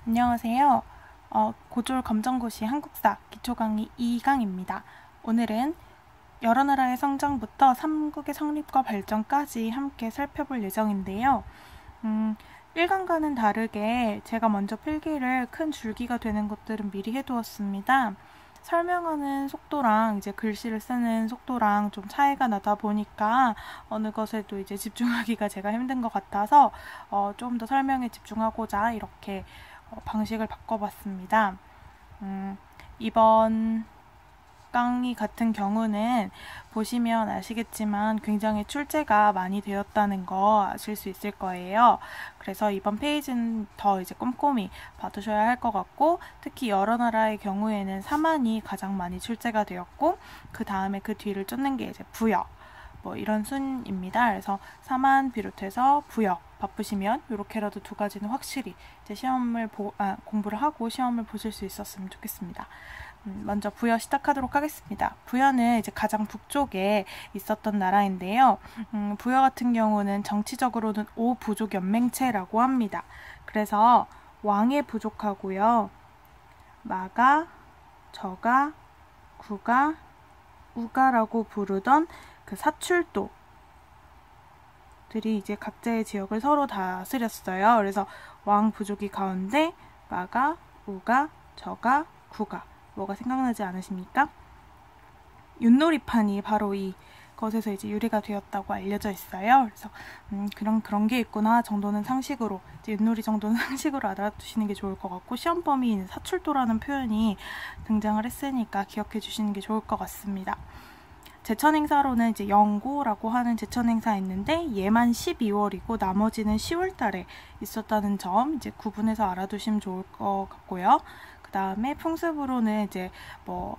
안녕하세요. 고졸 검정고시 한국사 기초 강의 2강입니다. 오늘은 여러 나라의 성장부터 삼국의 성립과 발전까지 함께 살펴볼 예정인데요. 1강과는 다르게 제가 먼저 필기를 큰 줄기가 되는 것들은 미리 해두었습니다. 설명하는 속도랑 이제 글씨를 쓰는 속도랑 좀 차이가 나다 보니까 어느 것에도 이제 집중하기가 제가 힘든 것 같아서 좀 더 설명에 집중하고자 이렇게 방식을 바꿔봤습니다. 이번 강의 같은 경우는 보시면 아시겠지만 굉장히 출제가 많이 되었다는 거 아실 수 있을 거예요. 그래서 이번 페이지는 더 이제 꼼꼼히 봐두셔야 할 것 같고, 특히 여러 나라의 경우에는 사만이 가장 많이 출제가 되었고, 그 다음에 그 뒤를 쫓는 게 이제 부역, 뭐 이런 순입니다. 그래서 사만 비롯해서 부역 바쁘시면 이렇게라도 두 가지는 확실히 이제 공부를 하고 시험을 보실 수 있었으면 좋겠습니다. 먼저 부여 시작하도록 하겠습니다. 부여는 이제 가장 북쪽에 있었던 나라인데요. 부여 같은 경우는 정치적으로는 5부족 연맹체라고 합니다. 그래서 왕의 부족하고요. 마가, 저가, 구가, 우가라고 부르던 그 사출도들이 이제 각자의 지역을 서로 다스렸어요. 그래서 왕 부족이 가운데 마가, 우가, 저가, 구가. 뭐가 생각나지 않으십니까? 윷놀이판이 바로 이 것에서 이제 유래가 되었다고 알려져 있어요. 그래서 그런 게 있구나 정도는 상식으로, 이제 윷놀이 정도는 상식으로 알아두시는 게 좋을 것 같고, 시험 범위인 사출도라는 표현이 등장을 했으니까 기억해 주시는 게 좋을 것 같습니다. 제천 행사로는 이제 영고라고 하는 제천 행사 있는데 얘만 12월이고 나머지는 10월 달에 있었다는 점 이제 구분해서 알아두시면 좋을 것 같고요. 그 다음에 풍습으로는 이제 뭐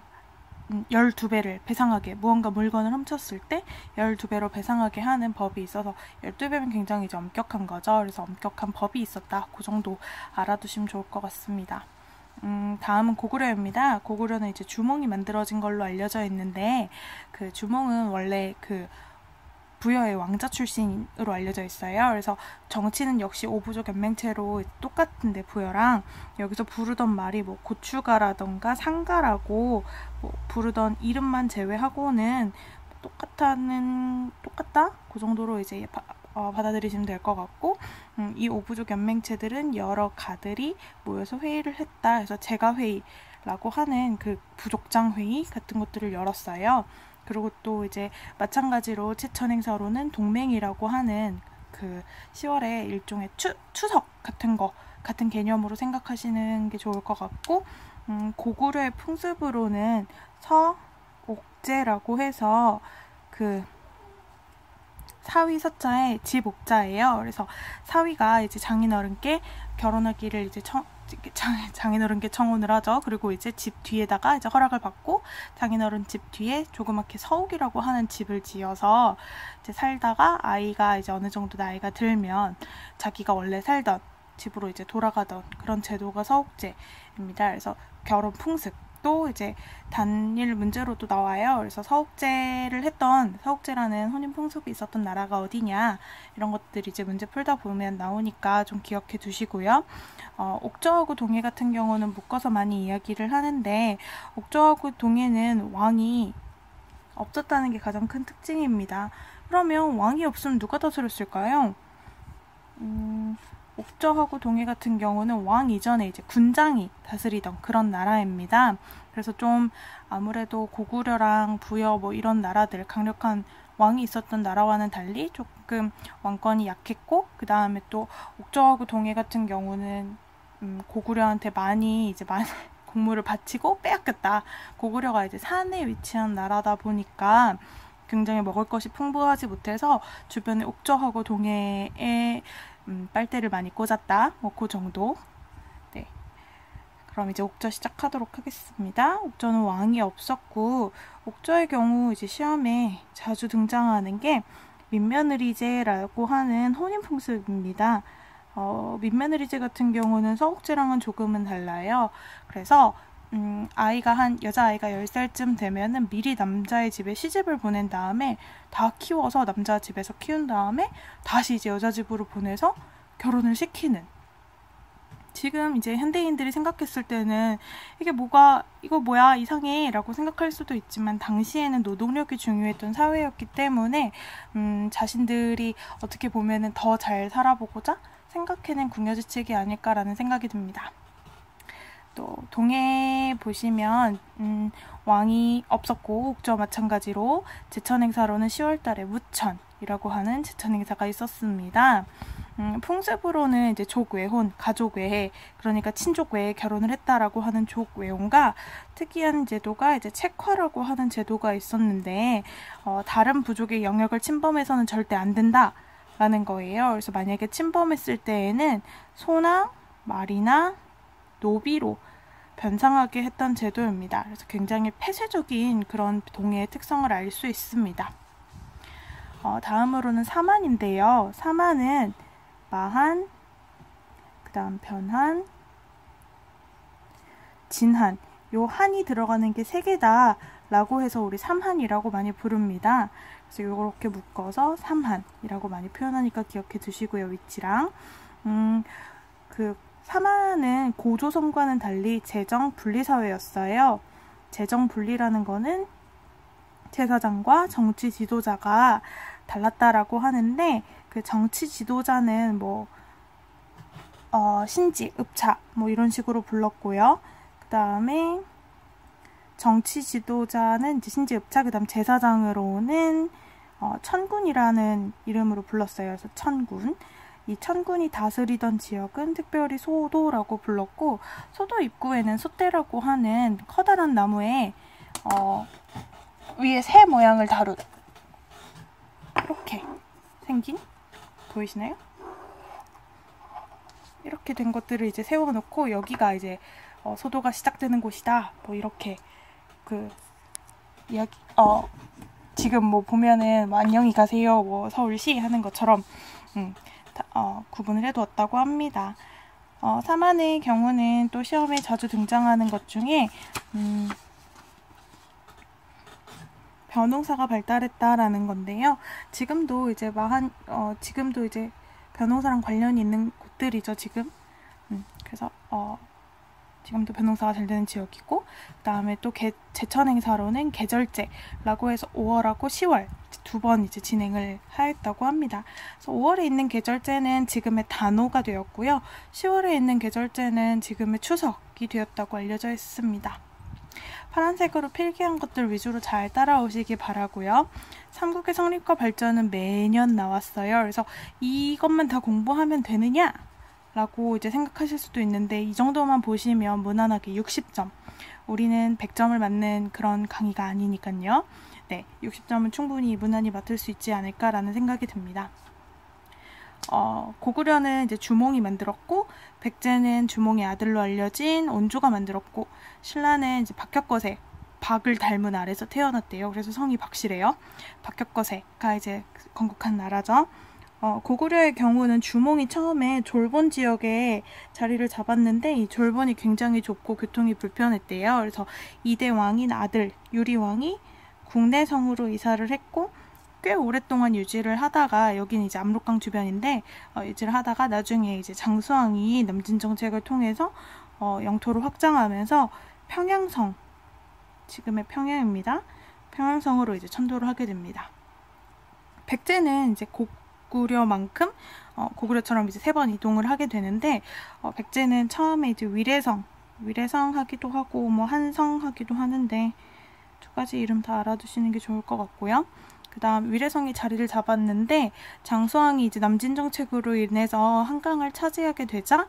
12배를 배상하게, 무언가 물건을 훔쳤을 때 12배로 배상하게 하는 법이 있어서 12배면 굉장히 이제 엄격한 거죠. 그래서 엄격한 법이 있었다. 그 정도 알아두시면 좋을 것 같습니다. 다음은 고구려입니다. 고구려는 이제 주몽이 만들어진 걸로 알려져 있는데, 그 주몽은 원래 그 부여의 왕자 출신으로 알려져 있어요. 그래서 정치는 역시 5부족 연맹체로 똑같은데, 부여랑 여기서 부르던 말이 뭐 고추가라던가 상가라고 뭐 부르던 이름만 제외하고는 똑같다? 그 정도로 이제 받아들이시면 될 것 같고, 이 5부족 연맹체들은 여러 가들이 모여서 회의를 했다. 그래서 제가회의라고 하는 그 부족장 회의 같은 것들을 열었어요. 그리고 또 이제 마찬가지로 제천 행사로는 동맹이라고 하는 그 10월에 일종의 추석 같은 개념으로 생각하시는 게 좋을 것 같고, 고구려의 풍습으로는 서옥제라고 해서 그 사위 서자의 집옥자예요. 그래서 사위가 이제 장인어른께 결혼하기를 이제 장인어른께 청혼을 하죠. 그리고 이제 집 뒤에다가 이제 허락을 받고 장인어른 집 뒤에 조그맣게 서옥이라고 하는 집을 지어서 이제 살다가 아이가 이제 어느 정도 나이가 들면 자기가 원래 살던 집으로 이제 돌아가던 그런 제도가 서옥제입니다. 그래서 결혼 풍습 또 이제 단일 문제로도 나와요. 그래서 서옥제라는 혼인 풍습이 있었던 나라가 어디냐, 이런 것들이 이제 문제 풀다 보면 나오니까 좀 기억해 두시고요. 옥저하고 동해 같은 경우는 묶어서 많이 이야기를 하는데, 옥저하고 동해는 왕이 없었다는 게 가장 큰 특징입니다. 그러면 왕이 없으면 누가 다스렸을까요? 옥저하고 동해 같은 경우는 왕 이전에 이제 군장이 다스리던 그런 나라입니다. 그래서 좀 아무래도 고구려랑 부여 뭐 이런 나라들, 강력한 왕이 있었던 나라와는 달리 조금 왕권이 약했고, 그 다음에 또 옥저하고 동해 같은 경우는 고구려한테 많이 공물을 바치고 빼앗겼다. 고구려가 이제 산에 위치한 나라다 보니까 굉장히 먹을 것이 풍부하지 못해서 주변에 옥저하고 동해에 빨대를 많이 꽂았다. 뭐 그 정도. 네. 그럼 이제 옥저 시작하도록 하겠습니다. 옥저는 왕이 없었고, 옥저의 경우 이제 시험에 자주 등장하는 게 민며느리제라고 하는 혼인 풍습입니다. 민며느리제 같은 경우는 서옥제랑은 조금은 달라요. 그래서 여자아이가 10살쯤 되면은 미리 남자의 집에 시집을 보낸 다음에 다 키워서 남자 집에서 키운 다음에 다시 이제 여자 집으로 보내서 결혼을 시키는 지금 이제 현대인들이 생각했을 때는 이거 뭐야 이상해 라고 생각할 수도 있지만, 당시에는 노동력이 중요했던 사회였기 때문에 자신들이 어떻게 보면은 더 잘 살아보고자 생각해낸 궁여지책이 아닐까라는 생각이 듭니다. 또 동해 보시면 왕이 없었고, 옥저와 마찬가지로 제천행사로는 10월달에 무천이라고 하는 제천행사가 있었습니다. 풍습으로는 이제 족외혼, 가족외해, 그러니까 친족외에 결혼을 했다라고 하는 족외혼과 특이한 제도가 이제 책화라고 하는 제도가 있었는데, 다른 부족의 영역을 침범해서는 절대 안 된다라는 거예요. 그래서 만약에 침범했을 때에는 소나 말이나 노비로 변상하게 했던 제도입니다. 그래서 굉장히 폐쇄적인 그런 동해의 특성을 알 수 있습니다. 다음으로는 사만인데요. 사만은 마한, 그 다음 변한, 진한, 요 한이 들어가는 게 3개다 라고 해서 우리 삼한이라고 많이 부릅니다. 그래서 이렇게 묶어서 삼한이라고 많이 표현하니까 기억해 두시고요. 위치랑 사만은 고조선과는 달리 재정 분리 사회였어요. 재정 분리라는 거는 제사장과 정치 지도자가 달랐다라고 하는데, 그 정치 지도자는 신지, 읍차 이런 식으로 불렀고요. 그 다음에 정치 지도자는 이제 신지, 읍차, 그 다음 제사장으로는 천군이라는 이름으로 불렀어요. 그래서 천군. 이 천군이 다스리던 지역은 특별히 소도라고 불렀고, 소도 입구에는 솥대라고 하는 커다란 나무에 위에 새 모양을 다룬 이렇게 생긴, 보이시나요? 이렇게 된 것들을 이제 세워놓고, 여기가 이제 소도가 시작되는 곳이다, 이렇게 이야기, 지금 보면은 안녕히 가세요 서울시 하는 것처럼 구분을 해두었다고 합니다. 사만의 경우는 또 시험에 자주 등장하는 것 중에 변호사가 발달했다라는 건데요. 지금도 이제 변호사랑 관련이 있는 곳들이죠, 지금. 그래서 지금도 변호사가 잘 되는 지역이고, 그 다음에 또 제천행사로는 계절제라고 해서 5월하고 10월 2번 이제 진행을 하였다고 합니다. 그래서 5월에 있는 계절제는 지금의 단오가 되었고요. 10월에 있는 계절제는 지금의 추석이 되었다고 알려져 있습니다. 파란색으로 필기한 것들 위주로 잘 따라오시기 바라고요. 삼국의 성립과 발전은 매년 나왔어요. 그래서 이것만 다 공부하면 되느냐? 라고 이제 생각하실 수도 있는데, 이 정도만 보시면 무난하게 60점. 우리는 100점을 맞는 그런 강의가 아니니까요. 네, 60점은 충분히 무난히 맡을 수 있지 않을까라는 생각이 듭니다. 고구려는 이제 주몽이 만들었고, 백제는 주몽의 아들로 알려진 온조가 만들었고, 신라는 이제 박혁거세, 박을 닮은 아래서 태어났대요. 그래서 성이 박씨래요. 박혁거세가 이제 건국한 나라죠. 고구려의 경우는 주몽이 처음에 졸본 지역에 자리를 잡았는데, 이 졸본이 굉장히 좁고 교통이 불편했대요. 그래서 2대 왕인 아들 유리왕이 국내성으로 이사를 했고, 꽤 오랫동안 유지를 하다가, 여기는 이제 압록강 주변인데 유지를 하다가 나중에 이제 장수왕이 남진 정책을 통해서 영토를 확장하면서 평양성, 지금의 평양입니다. 평양성으로 이제 천도를 하게 됩니다. 백제는 이제 고구려만큼 고구려처럼 이제 3번 이동을 하게 되는데, 백제는 처음에 이제 위례성 하기도 하고 한성 하기도 하는데, 2가지 이름 다 알아두시는 게 좋을 것 같고요. 그 다음 위례성이 자리를 잡았는데, 장수왕이 이제 남진 정책으로 인해서 한강을 차지하게 되자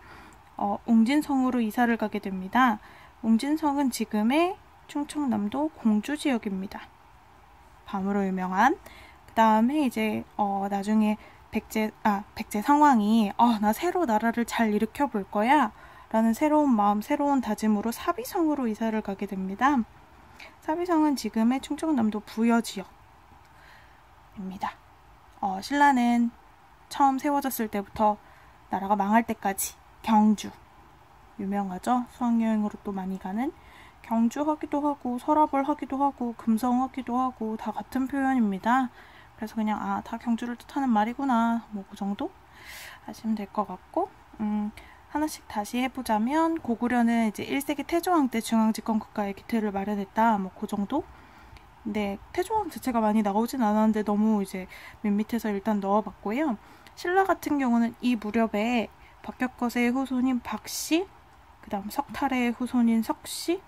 웅진성으로 이사를 가게 됩니다. 웅진성은 지금의 충청남도 공주 지역입니다. 밤으로 유명한. 그 다음에 이제 나중에 백제 상왕이 나 새로 나라를 잘 일으켜 볼 거야 라는 새로운 마음, 새로운 다짐으로 사비성으로 이사를 가게 됩니다. 사비성은 지금의 충청남도 부여 지역입니다. 신라는 처음 세워졌을 때부터 나라가 망할 때까지 경주, 유명하죠? 수학여행으로 또 많이 가는, 경주 하기도 하고 서랍을 하기도 하고 금성 하기도 하고 다 같은 표현입니다. 그래서 그냥 다 경주를 뜻하는 말이구나, 그 정도 하시면 될 것 같고, 하나씩 다시 해보자면 고구려는 이제 1세기 태조왕 때 중앙집권 국가의 기틀을 마련했다. 뭐 그 정도? 근데 태조왕 자체가 많이 나오진 않았는데 너무 이제 밋밋해서 일단 넣어봤고요. 신라 같은 경우는 이 무렵에 박격거세의 후손인 박씨, 그 다음 석탈의 후손인 석씨,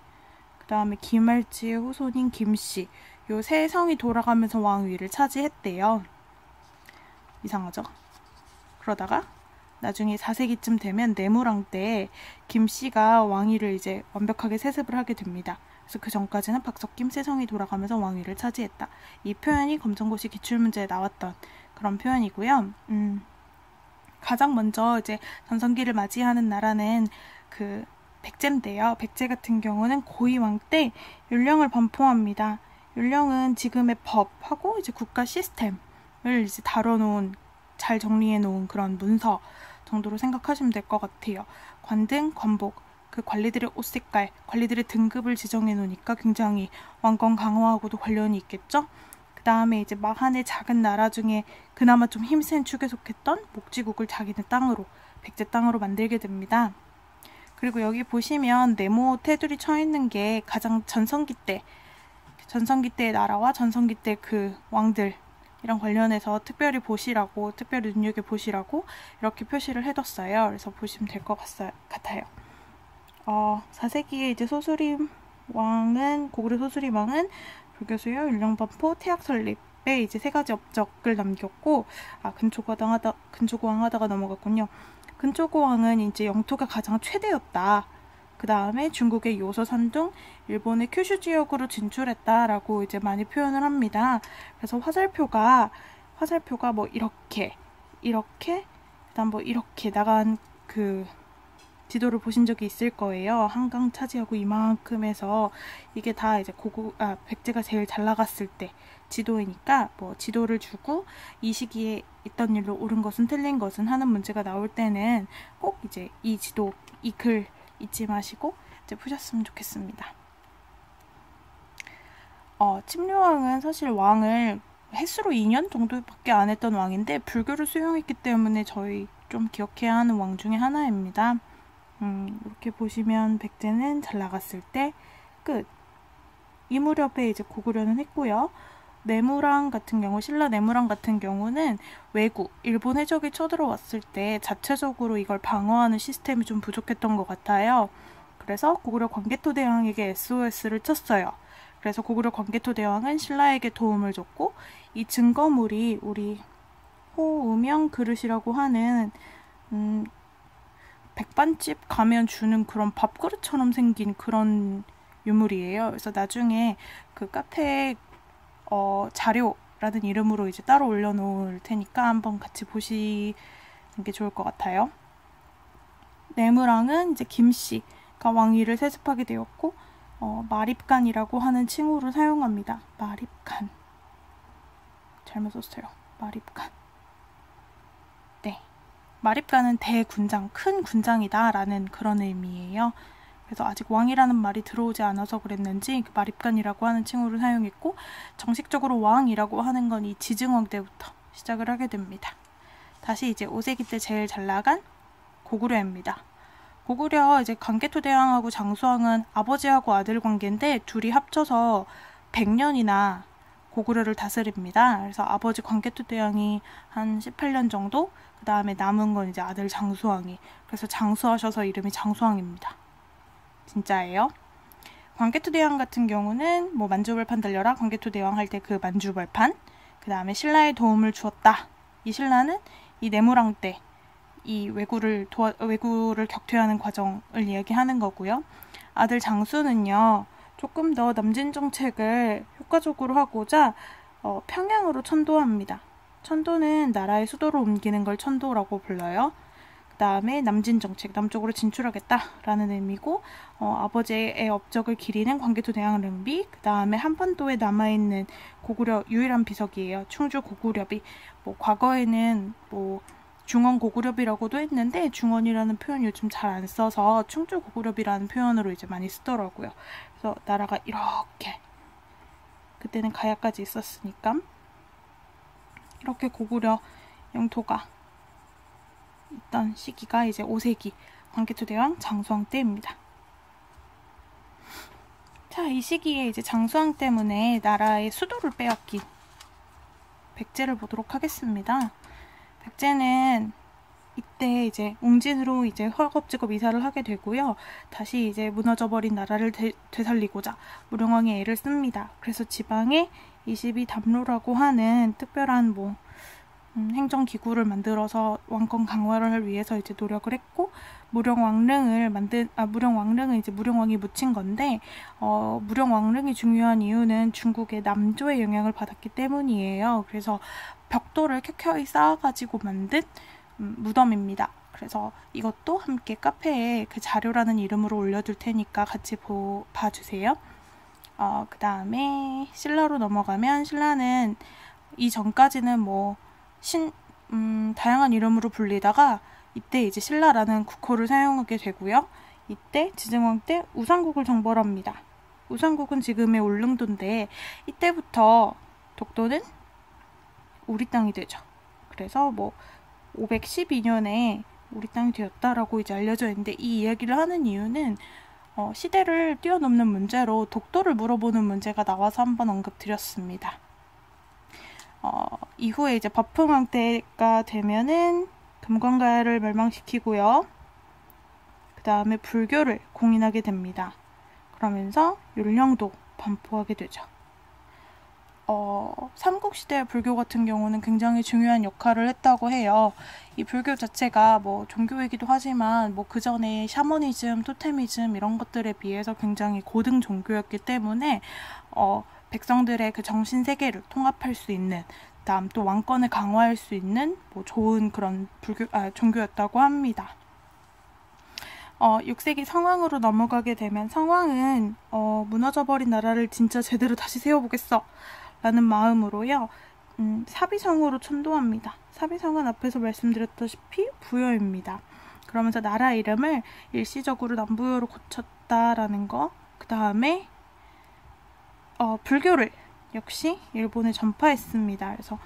그 다음에 김할지의 후손인 김씨, 요 세 성이 돌아가면서 왕위를 차지했대요. 이상하죠? 그러다가 나중에 4세기쯤 되면 내무랑 때 김씨가 왕위를 이제 완벽하게 세습을 하게 됩니다. 그래서 그 전까지는 박석김 세성이 돌아가면서 왕위를 차지했다. 이 표현이 검정고시 기출문제에 나왔던 그런 표현이고요. 가장 먼저 이제 전성기를 맞이하는 나라는 그 백제인데요. 백제 같은 경우는 고이왕 때 율령을 반포합니다. 율령은 지금의 법하고 이제 국가 시스템을 이제 다뤄놓은, 잘 정리해놓은 그런 문서 정도로 생각하시면 될 것 같아요. 관등, 관복, 그 관리들의 옷 색깔, 관리들의 등급을 지정해 놓으니까 굉장히 왕권 강화하고도 관련이 있겠죠. 그 다음에 이제 마한의 작은 나라 중에 그나마 좀 힘센 축에 속했던 목지국을 자기네 땅으로, 백제 땅으로 만들게 됩니다. 그리고 여기 보시면 네모 테두리 쳐 있는 게 가장 전성기 때의 나라와 전성기 때 그 왕들 이랑 관련해서 특별히 보시라고, 특별히 눈여겨보시라고 이렇게 표시를 해뒀어요. 그래서 보시면 될 것 같아요. 4세기에 이제 고구려 소수림 왕은 불교수요, 율령반포, 태약 설립에 이제 3가지 업적을 남겼고, 근초고왕 하다가 넘어갔군요. 근초고왕은 이제 영토가 가장 최대였다. 그 다음에 중국의 요소 산둥, 일본의 큐슈 지역으로 진출했다라고 이제 많이 표현을 합니다. 그래서 화살표가 뭐 이렇게, 그다음 뭐 이렇게 나간 그 지도를 보신 적이 있을 거예요. 한강 차지하고 이만큼 해서 이게 다 이제 백제가 제일 잘 나갔을 때 지도이니까 뭐 지도를 주고 이 시기에 있던 일로 옳은 것은 틀린 것은 하는 문제가 나올 때는 꼭 이제 이 지도, 이 글 잊지 마시고 이제 푸셨으면 좋겠습니다. 침류왕은 사실 왕을 횟수로 2년 정도밖에 안 했던 왕인데 불교를 수용했기 때문에 저희 좀 기억해야 하는 왕 중에 하나입니다. 이렇게 보시면 백제는 잘 나갔을 때 끝. 이 무렵에 이제 고구려는 했고요. 내무랑 같은 경우, 신라 내무랑 같은 경우는 외구, 일본 해적이 쳐들어왔을 때 자체적으로 이걸 방어하는 시스템이 좀 부족했던 것 같아요. 그래서 고구려 광개토 대왕에게 SOS를 쳤어요. 그래서 고구려 광개토 대왕은 신라에게 도움을 줬고, 이 증거물이 우리 호음영 그릇이라고 하는 백반집 가면 주는 그런 밥그릇처럼 생긴 그런 유물이에요. 그래서 나중에 그 카페에 자료라는 이름으로 이제 따로 올려놓을 테니까 한번 같이 보시는 게 좋을 것 같아요. 내무랑은 이제 김씨가 왕위를 세습하게 되었고, 마립간이라고 하는 칭호를 사용합니다. 마립간. 잘못 썼어요. 마립간. 네. 마립간은 대군장, 큰 군장이다 라는 그런 의미예요. 그래서 아직 왕이라는 말이 들어오지 않아서 그랬는지 그 마립간이라고 하는 칭호를 사용했고, 정식적으로 왕이라고 하는 건 이 지증왕 때부터 시작을 하게 됩니다. 다시 이제 5세기 때 제일 잘 나간 고구려입니다. 고구려 이제 광개토 대왕하고 장수왕은 아버지하고 아들 관계인데 둘이 합쳐서 100년이나 고구려를 다스립니다. 그래서 아버지 광개토 대왕이 한 18년 정도, 그 다음에 남은 건 이제 아들 장수왕이, 그래서 장수하셔서 이름이 장수왕입니다. 진짜예요. 광개토 대왕 같은 경우는 뭐 만주벌판 달려라 광개토 대왕 할 때 그 만주벌판, 그 다음에 신라의 도움을 주었다. 이 신라는 이 내무랑 때 이 외구를 격퇴하는 과정을 이야기하는 거고요. 아들 장수는요, 조금 더 남진 정책을 효과적으로 하고자 평양으로 천도합니다. 천도는 나라의 수도로 옮기는 걸 천도라고 불러요. 그 다음에 남진 정책, 남쪽으로 진출하겠다라는 의미고, 아버지의 업적을 기리는 광개토 대왕 릉비, 그 다음에 한반도에 남아있는 고구려 유일한 비석이에요. 충주 고구려비. 뭐 과거에는 뭐 중원 고구려비라고도 했는데 중원이라는 표현 요즘 잘 안 써서 충주 고구려비라는 표현으로 이제 많이 쓰더라고요. 그래서 나라가 이렇게, 그때는 가야까지 있었으니까 이렇게 고구려 영토가 있던 시기가 이제 5세기. 광개토대왕 장수왕 때입니다. 자, 이 시기에 이제 장수왕 때문에 나라의 수도를 빼앗긴 백제를 보도록 하겠습니다. 백제는 이때 이제 웅진으로 이제 헐겁지겁 이사를 하게 되고요. 다시 이제 무너져버린 나라를 되살리고자 무령왕이 애를 씁니다. 그래서 지방에 22담로라고 하는 특별한 행정기구를 만들어서 왕권 강화를 위해서 이제 노력을 했고, 무령왕릉은 이제 무령왕이 묻힌 건데, 무령왕릉이 중요한 이유는 중국의 남조의 영향을 받았기 때문이에요. 그래서 벽돌을 켜켜이 쌓아가지고 만든 무덤입니다. 그래서 이것도 함께 카페에 그 자료라는 이름으로 올려둘 테니까 같이 봐주세요. 그 다음에 신라로 넘어가면, 신라는 이전까지는 다양한 이름으로 불리다가 이때 이제 신라라는 국호를 사용하게 되고요. 이때 지증왕 때 우상국을 정벌합니다. 우상국은 지금의 울릉도인데, 이때부터 독도는 우리 땅이 되죠. 그래서 512년에 우리 땅이 되었다라고 이제 알려져 있는데, 이 이야기를 하는 이유는 시대를 뛰어넘는 문제로 독도를 물어보는 문제가 나와서 한번 언급드렸습니다. 이후에 이제 법흥왕 때가 되면은 금관가야를 멸망시키고요. 그 다음에 불교를 공인하게 됩니다. 그러면서 율령도 반포하게 되죠. 삼국시대 불교 같은 경우는 굉장히 중요한 역할을 했다고 해요. 이 불교 자체가 종교이기도 하지만 그 전에 샤머니즘, 토테미즘 이런 것들에 비해서 굉장히 고등 종교였기 때문에 백성들의 그 정신 세계를 통합할 수 있는, 다음 또 왕권을 강화할 수 있는 좋은 그런 종교였다고 합니다. 6세기 성왕으로 넘어가게 되면, 성왕은 무너져버린 나라를 진짜 제대로 다시 세워보겠어 라는 마음으로요, 사비성으로 천도합니다. 사비성은 앞에서 말씀드렸다시피 부여입니다. 그러면서 나라 이름을 일시적으로 남부여로 고쳤다라는 거, 그 다음에 불교를 역시 일본에 전파했습니다. 그래서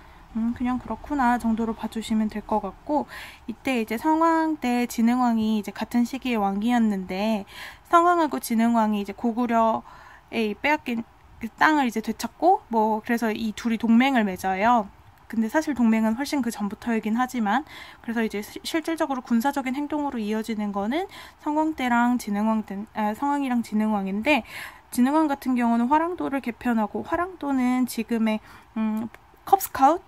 그냥 그렇구나 정도로 봐주시면 될 것 같고, 이때 이제 성왕 때 진흥왕이 이제 같은 시기의 왕이었는데, 성왕하고 진흥왕이 이제 고구려에 빼앗긴 그 땅을 이제 되찾고 그래서 이 둘이 동맹을 맺어요. 근데 사실 동맹은 훨씬 그 전부터이긴 하지만, 그래서 이제 실질적으로 군사적인 행동으로 이어지는 거는 성왕 때랑 성왕이랑 진흥왕인데, 진흥왕 같은 경우는 화랑도를 개편하고, 화랑도는 지금의 컵스카웃,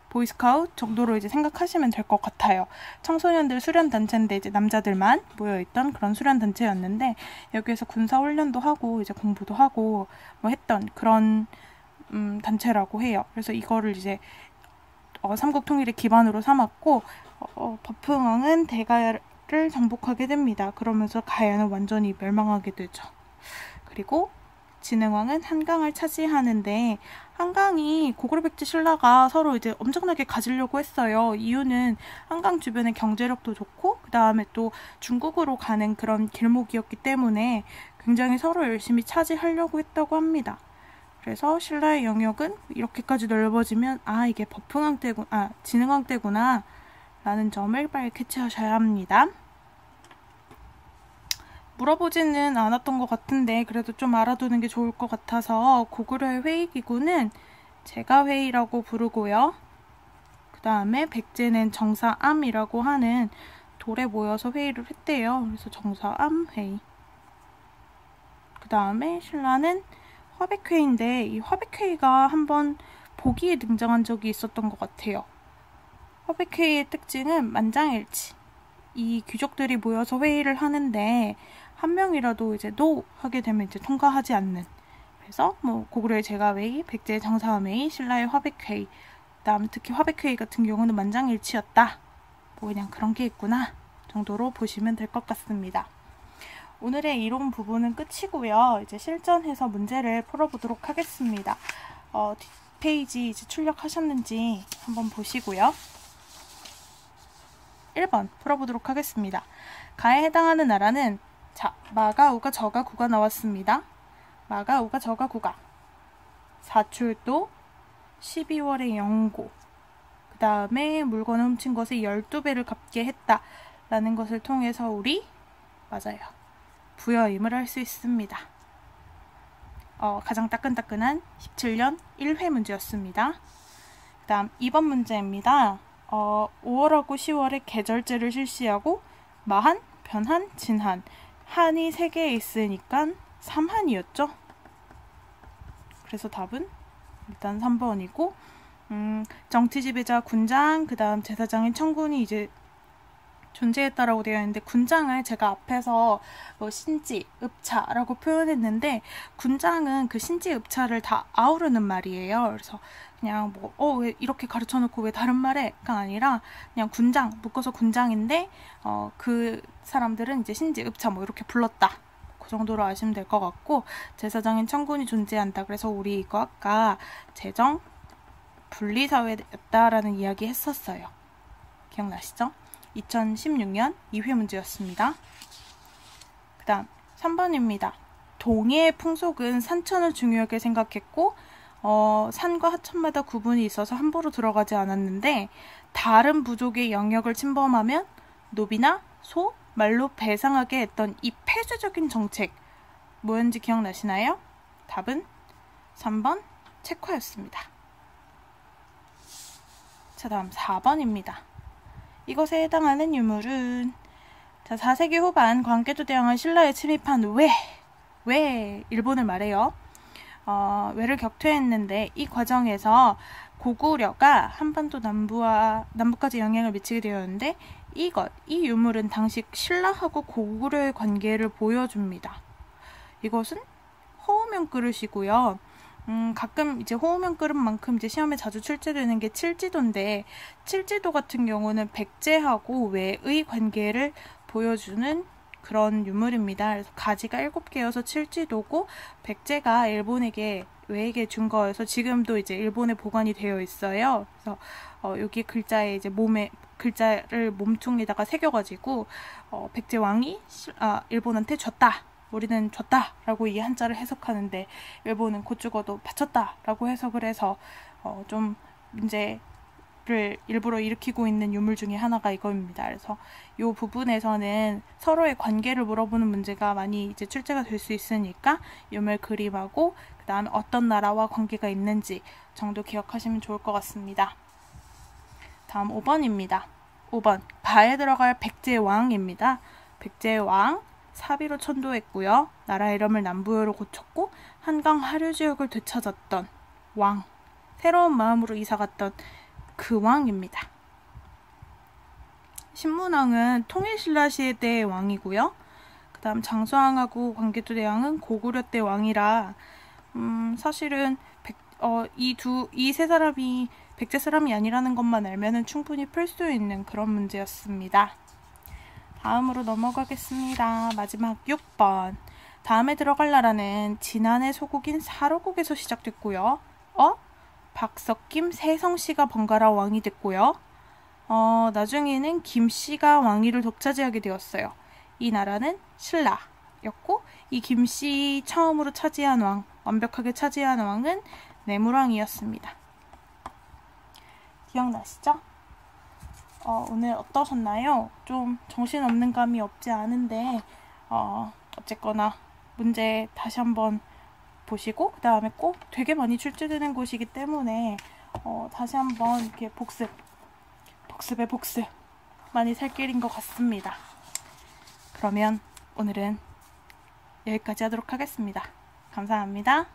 보이스카웃 정도로 이제 생각하시면 될 것 같아요. 청소년들 수련단체인데 이제 남자들만 모여있던 그런 수련단체였는데, 여기에서 군사훈련도 하고 이제 공부도 하고 했던 그런 단체라고 해요. 그래서 이거를 이제 삼국 통일의 기반으로 삼았고, 법흥왕은 대가야를 정복하게 됩니다. 그러면서 가야는 완전히 멸망하게 되죠. 그리고 진흥왕은 한강을 차지하는데, 한강이 고구려 백제 신라가 서로 이제 엄청나게 가지려고 했어요. 이유는 한강 주변의 경제력도 좋고, 그 다음에 또 중국으로 가는 그런 길목이었기 때문에 굉장히 서로 열심히 차지하려고 했다고 합니다. 그래서 신라의 영역은 이렇게까지 넓어지면 이게 진흥왕 때구나 라는 점을 빨리 캐치하셔야 합니다. 물어보지는 않았던 것 같은데 그래도 좀 알아두는 게 좋을 것 같아서, 고구려의 회의기구는 제가회의라고 부르고요. 그 다음에 백제는 정사암이라고 하는 돌에 모여서 회의를 했대요. 그래서 정사암회의. 그 다음에 신라는 화백회의인데, 이 화백회의가 한번 보기에 등장한 적이 있었던 것 같아요. 화백회의의 특징은 만장일치. 이 귀족들이 모여서 회의를 하는데 한 명이라도 이제 노 하게 되면 이제 통과하지 않는. 그래서 고구려의 제가회의, 백제의 정사암회의, 신라의 화백회의, 그다음 특히 화백회의 같은 경우는 만장일치였다. 그냥 그런 게 있구나 정도로 보시면 될 것 같습니다. 오늘의 이론 부분은 끝이고요. 이제 실전해서 문제를 풀어보도록 하겠습니다. 뒷페이지 이제 출력하셨는지 한번 보시고요. 1번 풀어보도록 하겠습니다. 가에 해당하는 나라는, 마가, 우가, 저가, 구가 나왔습니다. 마가, 우가, 저가, 구가. 사출도, 12월의 영고, 그 다음에 물건을 훔친 것의 12배를 갚게 했다 라는 것을 통해서 우리 맞아요. 부여임을 할 수 있습니다. 가장 따끈따끈한 17년 1회 문제였습니다. 그 다음 2번 문제입니다. 5월하고 10월에 계절제를 실시하고 마한, 변한, 진한, 한이 3개 있으니까 3한이었죠. 그래서 답은 일단 3번이고 정치 지배자 군장, 그 다음 제사장인 청군이 이제 존재했다라고 되어 있는데, 군장을 제가 앞에서 신지, 읍차라고 표현했는데, 군장은 그 신지, 읍차를 다 아우르는 말이에요. 그래서 그냥 왜 이렇게 가르쳐 놓고 왜 다른 말해?가 아니라 그냥 군장, 묶어서 군장인데, 그 사람들은 이제 신지, 읍차 이렇게 불렀다. 그 정도로 아시면 될 것 같고, 제사장인 청군이 존재한다. 그래서 우리 이거 아까 재정 분리사회였다라는 이야기 했었어요. 기억나시죠? 2016년 2회 문제였습니다. 그 다음 3번입니다. 동해의 풍속은 산천을 중요하게 생각했고 산과 하천마다 구분이 있어서 함부로 들어가지 않았는데, 다른 부족의 영역을 침범하면 노비나 소, 말로 배상하게 했던 이 폐쇄적인 정책, 뭐였는지 기억나시나요? 답은 3번 체코였습니다. 자, 다음 4번입니다. 이것에 해당하는 유물은 4세기 후반 광개토 대왕은 신라에 침입한 왜 일본을 말해요. 왜를 격퇴했는데, 이 과정에서 고구려가 한반도 남부까지 영향을 미치게 되었는데, 이 유물은 당시 신라하고 고구려의 관계를 보여줍니다. 이것은 호우명 그릇이고요. 가끔 이제 호우명 그릇만큼 이제 시험에 자주 출제되는 게 칠지도인데, 칠지도 같은 경우는 백제하고 왜의 관계를 보여주는 그런 유물입니다. 그래서 가지가 7개여서 칠지도고, 백제가 일본에게 왜에게 준 거여서 지금도 이제 일본에 보관이 되어 있어요. 그래서 여기 글자에 이제 글자를 몸통에다가 새겨가지고 백제 왕이 일본한테 줬다, 우리는 줬다 라고 이 한자를 해석하는데, 일본은 고추고도 바쳤다 라고 해석을 해서 좀 문제를 일부러 일으키고 있는 유물 중에 하나가 이거입니다. 그래서 이 부분에서는 서로의 관계를 물어보는 문제가 많이 이제 출제가 될 수 있으니까 유물 그림하고 그 다음에 어떤 나라와 관계가 있는지 정도 기억하시면 좋을 것 같습니다. 다음 5번입니다. 5번 가에 들어갈 백제왕입니다. 백제왕 사비로 천도했고요. 나라 이름을 남부여로 고쳤고 한강 하류 지역을 되찾았던 왕, 새로운 마음으로 이사갔던 그 왕입니다. 신문왕은 통일신라 시대의 왕이고요. 그 다음 장수왕하고 광개토 대왕은 고구려 때 왕이라 사실은 이 세 사람이 백제 사람이 아니라는 것만 알면은 충분히 풀 수 있는 그런 문제였습니다. 다음으로 넘어가겠습니다. 마지막 6번. 다음에 들어갈 나라는 진안의 소국인 사로국에서 시작됐고요. 박석김 세성씨가 번갈아 왕이 됐고요. 나중에는 김씨가 왕위를 독차지하게 되었어요. 이 나라는 신라였고, 이 김씨 처음으로 완벽하게 차지한 왕은 내무왕이었습니다. 기억나시죠? 오늘 어떠셨나요? 좀 정신없는 감이 없지 않은데 어쨌거나 문제 다시 한번 보시고, 그 다음에 꼭 되게 많이 출제되는 곳이기 때문에 다시 한번 이렇게 복습에 복습 많이 살 길인 것 같습니다. 그러면 오늘은 여기까지 하도록 하겠습니다. 감사합니다.